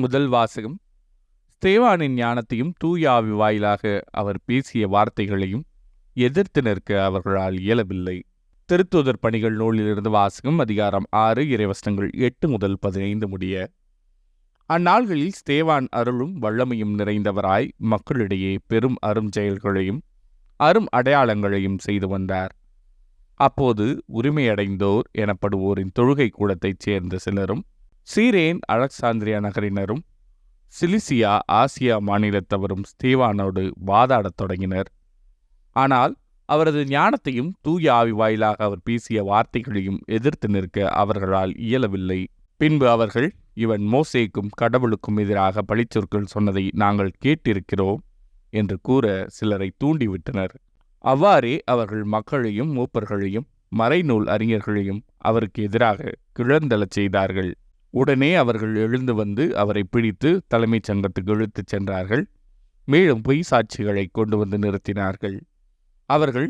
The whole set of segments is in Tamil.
முதல் வாசகம். ஸ்தேவானின் ஞானத்தையும் தூய ஆவி வாயிலாக அவர் பேசிய வார்த்தைகளையும் எதிர்த்து நிற்க அவர்களால் இயலவில்லை. திருத்தூதர் பணிகள் நூலிலிருந்து வாசகம். அதிகாரம் 6 இறைவசனங்கள் 8 முதல் 15 முடிய. அந்நாள்களில் ஸ்தேவான் அருளும் வல்லமையும் நிறைந்தவராய் மக்களிடையே பெரும் அரும் செயல்களையும் அரும் அடையாளங்களையும் செய்து வந்தார். அப்போது உரிமையடைந்தோர் எனப்படுவோரின் தொழுகை கூடத்தைச் சேர்ந்த சிலரும், சீரேன் அலெக்சாந்திரியா நகரினரும், சிலிசியா ஆசியா மாநிலத்தவரும் ஸ்தேவானோடு வாதாடத் தொடங்கினர். ஆனால் அவரது ஞானத்தையும் தூய ஆவி வாயிலாக அவர் பேசிய வார்த்தைகளையும் எதிர்த்து நிற்க அவர்களால் இயலவில்லை. பின்பு அவர்கள், இவன் மோசேக்கும் கடவுளுக்கும் எதிராக பழிச்சொற்கள் சொன்னதை நாங்கள் கேட்டிருக்கிறோம் என்று கூற சிலரை தூண்டிவிட்டனர். அவ்வாறே அவர்கள் மக்களையும் மூப்பர்களையும் மறைநூல் அறிஞர்களையும் அவருக்கு எதிராக கிளர்ந்தெழச் செய்தார்கள். உடனே அவர்கள் எழுந்து வந்து அவரை பிடித்து தலைமைச் சங்கத்துக்கு இழுத்துச் சென்றார்கள். மேலும் பொய் சாட்சிகளை கொண்டு வந்து நிறுத்தினார்கள். அவர்கள்,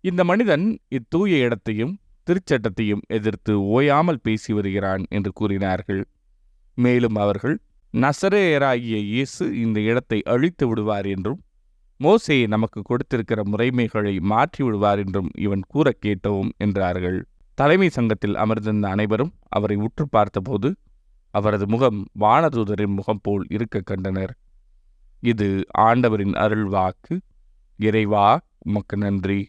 இந்த மனிதன் இத்தூய இடத்தையும் திருச்சட்டத்தையும் எதிர்த்து ஓயாமல் பேசி வருகிறான் என்று கூறினார்கள். மேலும் அவர்கள், நசரேயராகிய இயேசு இந்த இடத்தை அழித்து விடுவார் என்றும் மோசே நமக்கு கொடுத்திருக்கிற முறைமைகளை மாற்றி விடுவார் என்றும் இவன் கூற கேட்டோம் என்றார்கள். தலைமை சங்கத்தில் அமர்ந்திருந்த அனைவரும் அவரை உற்று பார்த்தபோது அவரது முகம் வானதூதரின் முகம் போல் இருக்க கண்டனர். இது ஆண்டவரின் அருள் வாக்கு. இறைவா, உமக்கு நன்றி.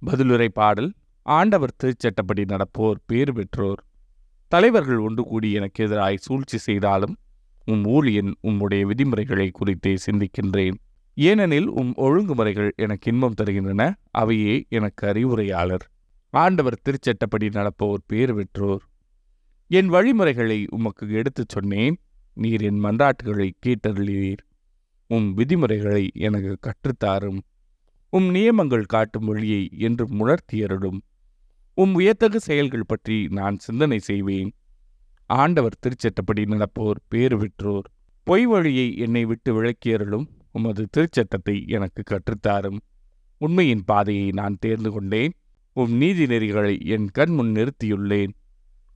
பதிலுரை பாடல். ஆண்டவர் திருச்சட்டப்படி நடப்போர் பேறு பெற்றோர். தலைவர்கள் ஒன்று கூடி எனக்கு எதிராய் சூழ்ச்சி செய்தாலும் உம் ஊழியன் உம்முடைய விதிமுறைகளை குறித்தே சிந்திக்கின்றேன். ஏனெனில் உம் ஒழுங்குமுறைகள் எனக்கு இன்பம் தருகின்றன, அவையே எனக்கு அறிவுரையாளர். ஆண்டவர் திருச்சட்டப்படி நடப்போர் பேறு பெற்றோர். என் வழிமுறைகளை உமக்கு எடுத்துச் சொன்னேன், நீர் என் மன்றாட்டுகளை கேட்டருளீர். உம் விதிமுறைகளை எனக்கு கற்றுத்தாரும். உம் நியமங்கள் காட்டும் வழியை என்று உணர்த்தியருளும். உம் வியத்தகு செயல்கள் பற்றி நான் சிந்தனை செய்வேன். ஆண்டவர் திருச்சட்டப்படி நடப்போர் பேறு பெற்றோர். பொய் வழியை என்னை விட்டு விளக்கியருளும். உமது திருச்சட்டத்தை எனக்கு கற்றுத்தாரும். உண்மையின் பாதையை நான் தேர்ந்து கொண்டேன். உம் நீதி நெறிகளை என் கண் முன் நிறுத்தியுள்ளேன்.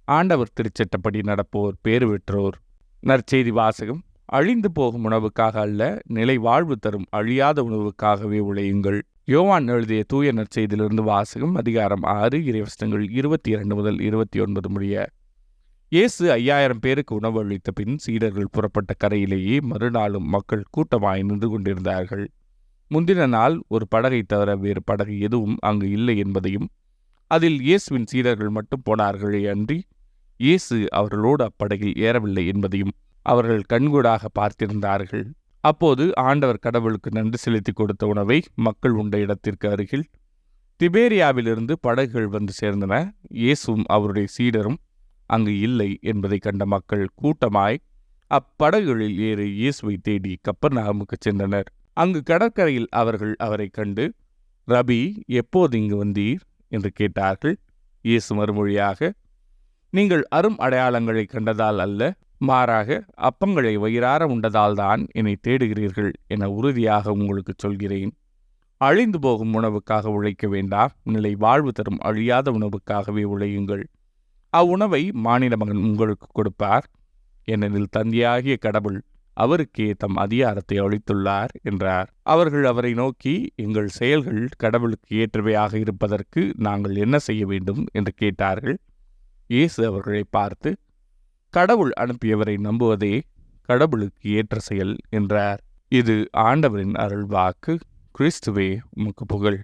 ஆண்டவர் திருச்சட்டப்படி நடப்போர் பேறு பெற்றோர். நற்செய்தி வாசகம். அழிந்து போகும் உணவுக்காக அல்ல, நிலை வாழ்வு தரும் அழியாத உணவுக்காகவே உழையுங்கள். யோவான் எழுதிய தூய நற்செய்தியிலிருந்து வாசகம். அதிகாரம் 6 இறைவசனங்கள் 22 முதல் 29 முடிய. இயேசு 5000 பேருக்கு உணவு அளித்த பின் சீடர்கள் புறப்பட்ட கரையிலேயே மறுநாளும் மக்கள் கூட்டமாய் நின்று கொண்டிருந்தார்கள். முந்தின நாள் ஒரு படகை தவிர வேறு படகு எதுவும் அங்கு இல்லை என்பதையும், அதில் இயேசுவின் சீடர்கள் மட்டும் போனார்களே அன்றி இயேசு அவர்களோடு அப்படகில் ஏறவில்லை என்பதையும் அவர்கள் கண்கூடாக பார்த்திருந்தார்கள். அப்போது ஆண்டவர் கடவுளுக்கு நன்றி செலுத்தி கொடுத்த உணவை மக்கள் உண்ட இடத்திற்கு அருகில் திபேரியாவிலிருந்து படகுகள் வந்து சேர்ந்தன. இயேசுவும் அவருடைய சீடரும் அங்கு இல்லை என்பதை கண்ட மக்கள் கூட்டமாய் அப்படகுகளில் ஏறி இயேசுவை தேடி கப்பர்நகமுக்கு சென்றனர். அங்கு கடற்கரையில் அவர்கள் அவரை கண்டு, ரபி, எப்போது இங்கு வந்தீர் என்று கேட்டார்கள். இயேசு மறுமொழியாக, நீங்கள் அரும் அடையாளங்களை கண்டதால் அல்ல, மாறாக அப்பங்களை வயிறார உண்டதால்தான் என்னை தேடுகிறீர்கள் என உறுதியாக உங்களுக்கு சொல்கிறேன். அழிந்து போகும் உணவுக்காக உழைக்க வேண்டாம், நிலை வாழ்வு தரும் அழியாத உணவுக்காகவே உழையுங்கள். அவ்வுணவை மானிட மகன் உங்களுக்கு கொடுப்பார். ஏனெனில் தந்தையாகிய கடவுள் அவருக்கே தம் அதிகாரத்தை அளித்துள்ளார் என்றார். அவர்கள் அவரை நோக்கி, எங்கள் செயல்கள் கடவுளுக்கு ஏற்றவையாக இருப்பதற்கு நாங்கள் என்ன செய்ய வேண்டும் என்று கேட்டார்கள். இயேசு அவர்களை பார்த்து, கடவுள் அனுப்பியவரை நம்புவதே கடவுளுக்கு ஏற்ற செயல் என்றார். இது ஆண்டவரின் அருள் வாக்கு. கிறிஸ்துவே, உமக்கு புகழ்.